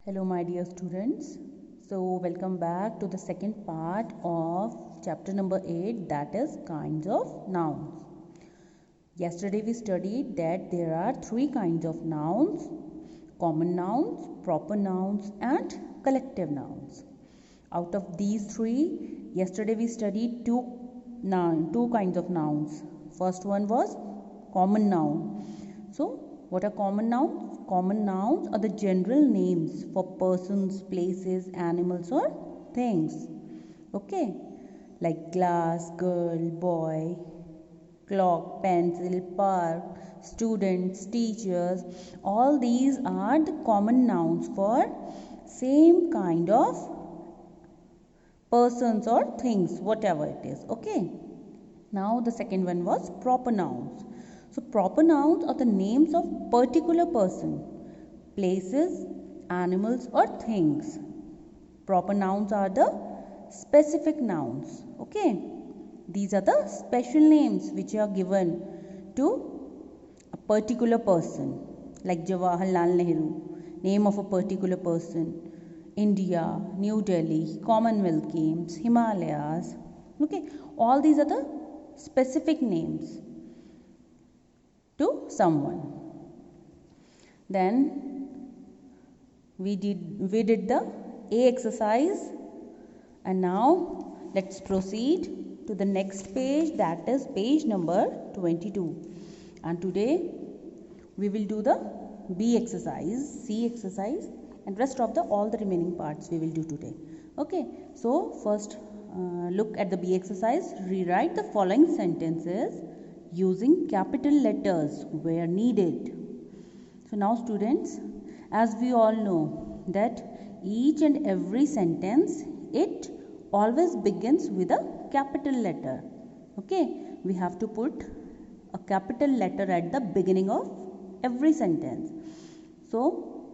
Hello my dear students. So welcome back to the second part of chapter number 8, that is kinds of nouns. Yesterday we studied that there are three kinds of nouns: common nouns, proper nouns and collective nouns. Out of these three, yesterday we studied two kinds of nouns. First one was common noun. So what are common nouns? Common nouns are the general names for persons, places, animals or things. Okay, like glass, girl, boy, clock, pencil, park, students, teachers. All these are the common nouns for same kind of persons or things, whatever it is. Okay. Now the second one was proper nouns. So proper nouns are the names of particular person, places, animals or things. Proper nouns are the specific nouns. Okay. These are the special names which are given to a particular person, like Jawaharlal Nehru, name of a particular person, India, New Delhi, Commonwealth Games, Himalayas. Okay. All these are the specific names to someone. Then we did the A exercise, and now let's proceed to the next page, that is page number 22. And today we will do the B exercise, C exercise, and rest of the all the remaining parts we will do today. Okay, so first look at the B exercise. Rewrite the following sentences using capital letters where needed. So now students, as we all know that each and every sentence, it always begins with a capital letter. Okay, we have to put a capital letter at the beginning of every sentence. So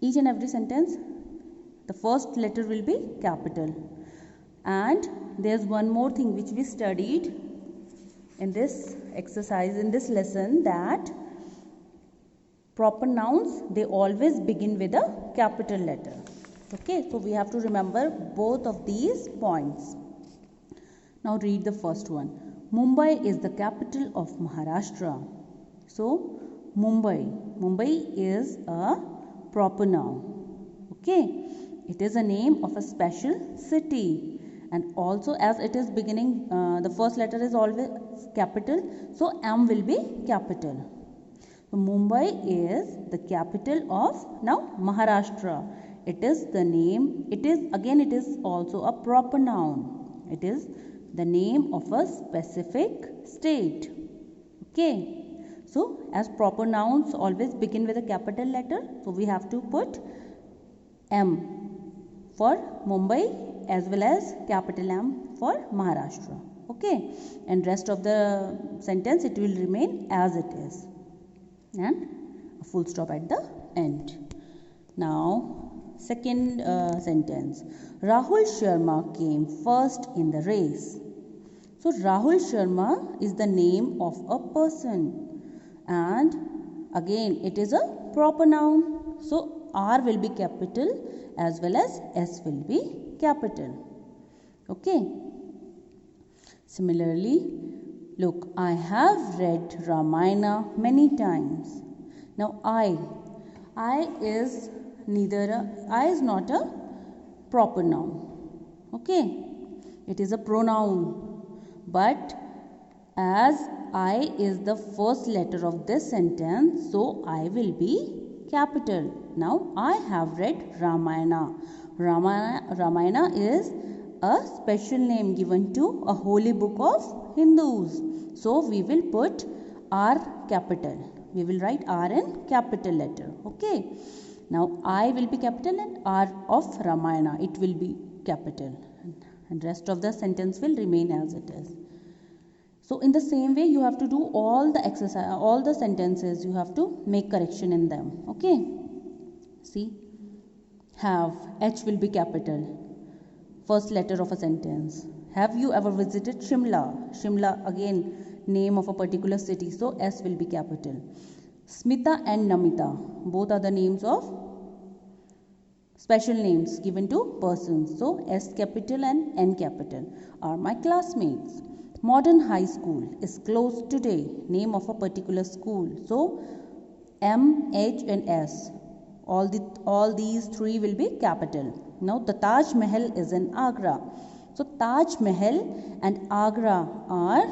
each and every sentence, the first letter will be capital. And there's one more thing which we studied in this exercise, in this lesson, that proper nouns, they always begin with a capital letter. Okay, so we have to remember both of these points. Now read the first one. Mumbai is the capital of Maharashtra. So Mumbai is a proper noun. Okay, it is a name of a special city. And also, as it is beginning, the first letter is always capital, so M will be capital. So Mumbai is the capital of now Maharashtra. It is the name. It is also a proper noun. It is the name of a specific state. Okay. So as proper nouns always begin with a capital letter, so we have to put M for Mumbai as well as capital M for Maharashtra. Okay, and rest of the sentence, it will remain as it is, and a full stop at the end. Now second sentence, Rahul Sharma came first in the race. So Rahul Sharma is the name of a person, and again it is a proper noun, so R will be capital as well as S will be capital. Okay. Similarly, look, I have read Ramayana many times. Now I is not a proper noun. Okay. It is a pronoun. But as I is the first letter of this sentence, so I will be capital. Now I have read Ramayana. Ramayana is a special name given to a holy book of Hindus. So we will put R capital. We will write R in capital letter. Okay. Now I will be capital and R of Ramayana, it will be capital. And rest of the sentence will remain as it is. So in the same way, you have to do all the exercise, all the sentences, you have to make correction in them. Okay. See, have, H will be capital, first letter of a sentence. Have you ever visited Shimla? Shimla, again, name of a particular city, so S will be capital. Smita and Namita, both are the names of special names given to persons. So S capital and N capital are my classmates. Modern High School is closed today. Name of a particular school. So M, H and S. All these three will be capital. Now the Taj Mahal is in Agra. So Taj Mahal and Agra are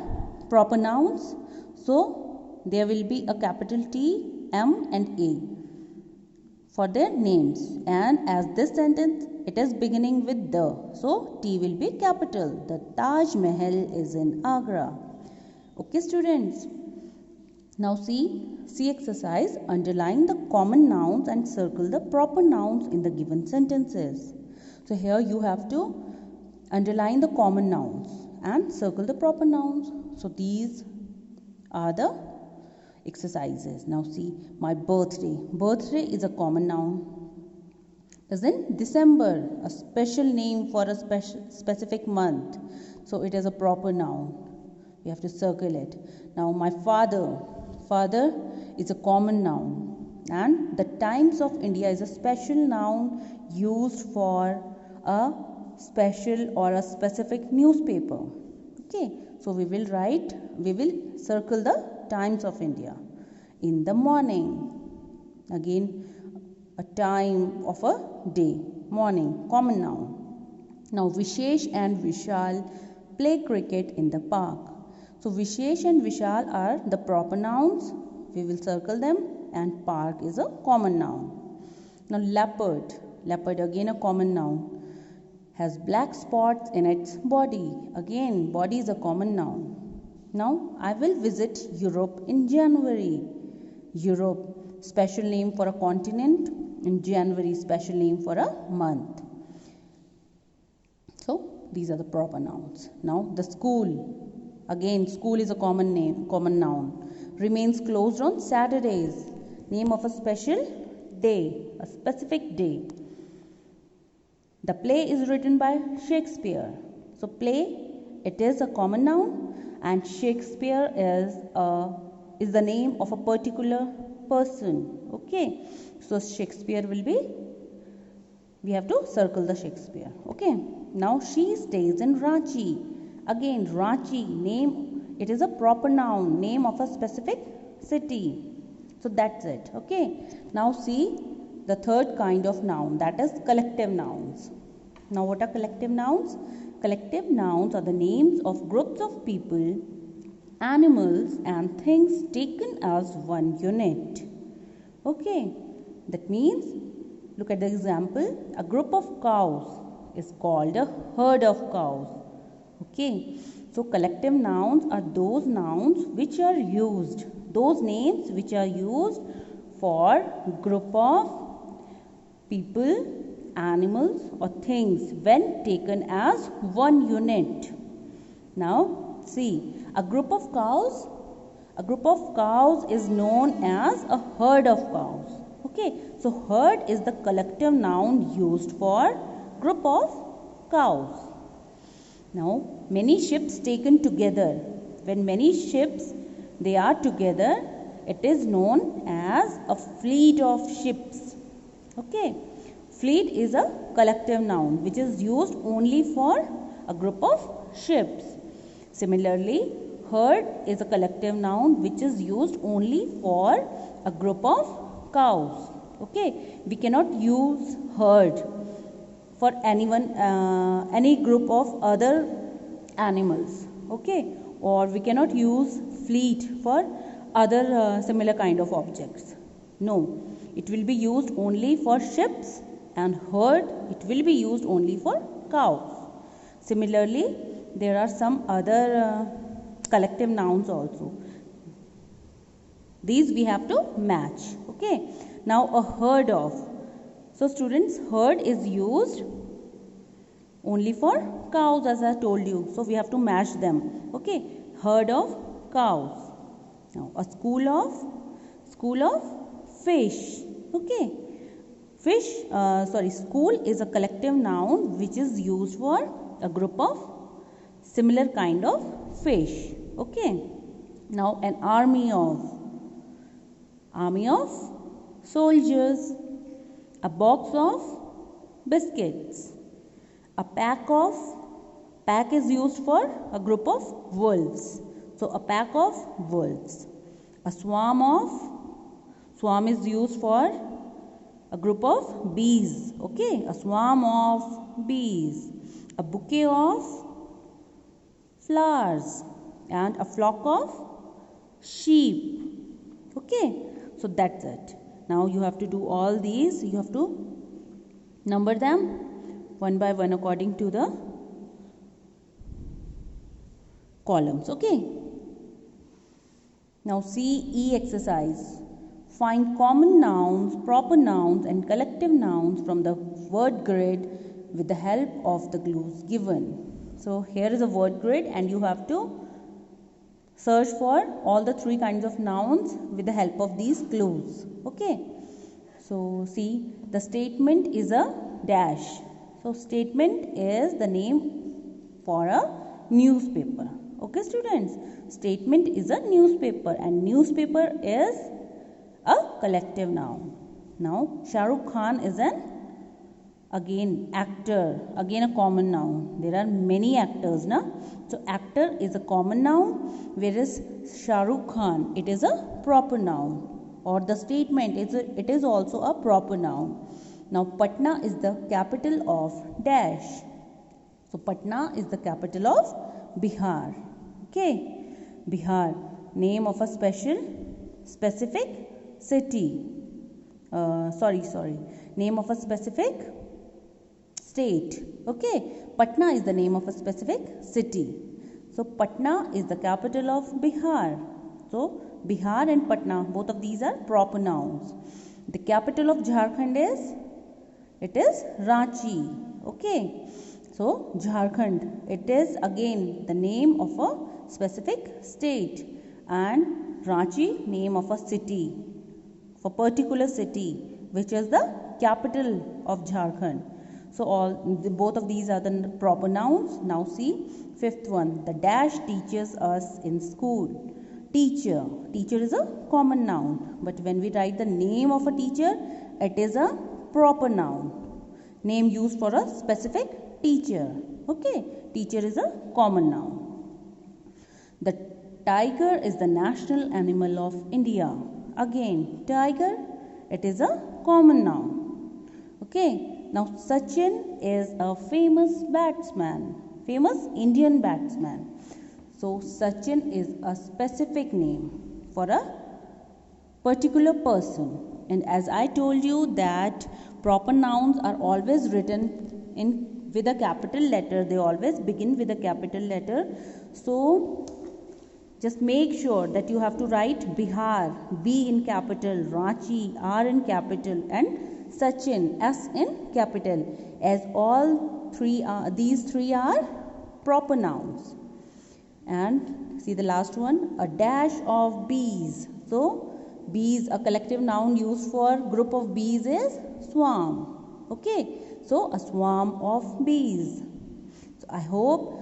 proper nouns. So there will be a capital T, M and A for their names, and as this sentence it is beginning with the, so T will be capital. The Taj Mahal is in Agra. Okay students, now see exercise. Underline the common nouns and circle the proper nouns in the given sentences. So here you have to underline the common nouns and circle the proper nouns. So these are the exercises. Now see, my birthday. Birthday is a common noun. Is in December, a special name for a specific month. So it is a proper noun. We have to circle it. Now my father. Father is a common noun. And the Times of India is a special noun used for a special or a specific newspaper. Okay. So we will circle the Times of India. In the morning, again a time of a day, morning, common noun. Now Vishesh and Vishal play cricket in the park. So Vishesh and Vishal are the proper nouns. We will circle them, and park is a common noun. Now leopard. Leopard again a common noun. Has black spots in its body. Again, body is a common noun. Now, I will visit Europe in January. Europe, special name for a continent. In January, special name for a month. So, these are the proper nouns. Now, the school. Again, school is a common noun. Remains closed on Saturdays. Name of a special day, a specific day. The play is written by Shakespeare. So play, it is a common noun, and Shakespeare is the name of a particular person. Okay. So Shakespeare will be, we have to circle the Shakespeare. Okay. Now she stays in Ranchi. Again Ranchi, name, it is a proper noun, name of a specific city. So that's it. Okay. Now see the third kind of noun, that is collective nouns. Now what are collective nouns? Collective nouns are the names of groups of people, animals and things taken as one unit. Okay, that means, look at the example, a group of cows is called a herd of cows. Okay, so collective nouns are those nouns which are used, those names which are used for group of people, animals or things when taken as one unit. Now see, a group of cows is known as a herd of cows. Okay, so herd is the collective noun used for group of cows. Now many ships taken together. When many ships they are together, it is known as a fleet of ships. Okay, fleet is a collective noun which is used only for a group of ships. Similarly, herd is a collective noun which is used only for a group of cows. Okay, we cannot use herd for anyone, any group of other animals. Okay, or we cannot use fleet for other similar kind of objects. No, it will be used only for ships, and herd it will be used only for cows. Similarly, there are some other collective nouns also. These we have to match. Okay, now a herd of. So students, herd is used only for cows, as I told you. So we have to match them. Okay, herd of cows. Now a school of fish. Okay, school is a collective noun which is used for a group of similar kind of fish. Okay, now an army of soldiers. A box of biscuits. A pack is used for a group of wolves. So a pack of wolves. A swarm is used for a group of bees. Okay, a swarm of bees. A bouquet of flowers and a flock of sheep. Okay, so that's it. Now you have to do all these. You have to number them one by one according to the columns. Okay. Now CE exercise. Find common nouns, proper nouns and collective nouns from the word grid with the help of the clues given. So here is a word grid and you have to search for all the three kinds of nouns with the help of these clues. Okay. So see, the statement is a dash. So statement is the name for a newspaper. Okay students, statement is a newspaper and newspaper is a collective noun. Now Shah Rukh Khan is an again actor, again a common noun. There are many actors, na? So actor is a common noun, whereas Shah Rukh Khan, it is a proper noun, or the statement it is also a proper noun. Now Patna is the capital of dash. So Patna is the capital of Bihar. Okay, Bihar, name of a specific city. Name of a specific state. Okay, Patna is the name of a specific city. So Patna is the capital of Bihar. So Bihar and Patna, both of these are proper nouns. The capital of Jharkhand is Ranchi. Okay, so Jharkhand, it is again the name of a specific state, and Ranchi, name of a city, for particular city, which is the capital of Jharkhand. So both of these are the proper nouns. Now see fifth one, the dash teaches us in school. Teacher is a common noun, but when we write the name of a teacher, it is a proper noun, name used for a specific teacher. Okay, teacher is a common noun. The tiger is the national animal of India. Again, tiger, it is a common noun. Okay, now Sachin is a famous Indian batsman. So Sachin is a specific name for a particular person. And as I told you that proper nouns are always written with a capital letter. They always begin with a capital letter. So just make sure that you have to write Bihar, B in capital, Ranchi, R in capital, and Sachin, S in capital, as these three are proper nouns. And see the last one, a dash of bees. So bees, a collective noun used for group of bees is swarm. Okay, so a swarm of bees. So I hope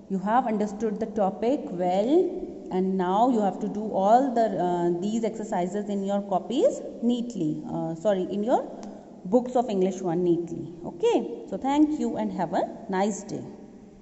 you have understood the topic well, and now you have to do all these exercises in your copies neatly. In your books of English 1 neatly. Okay, so thank you and have a nice day.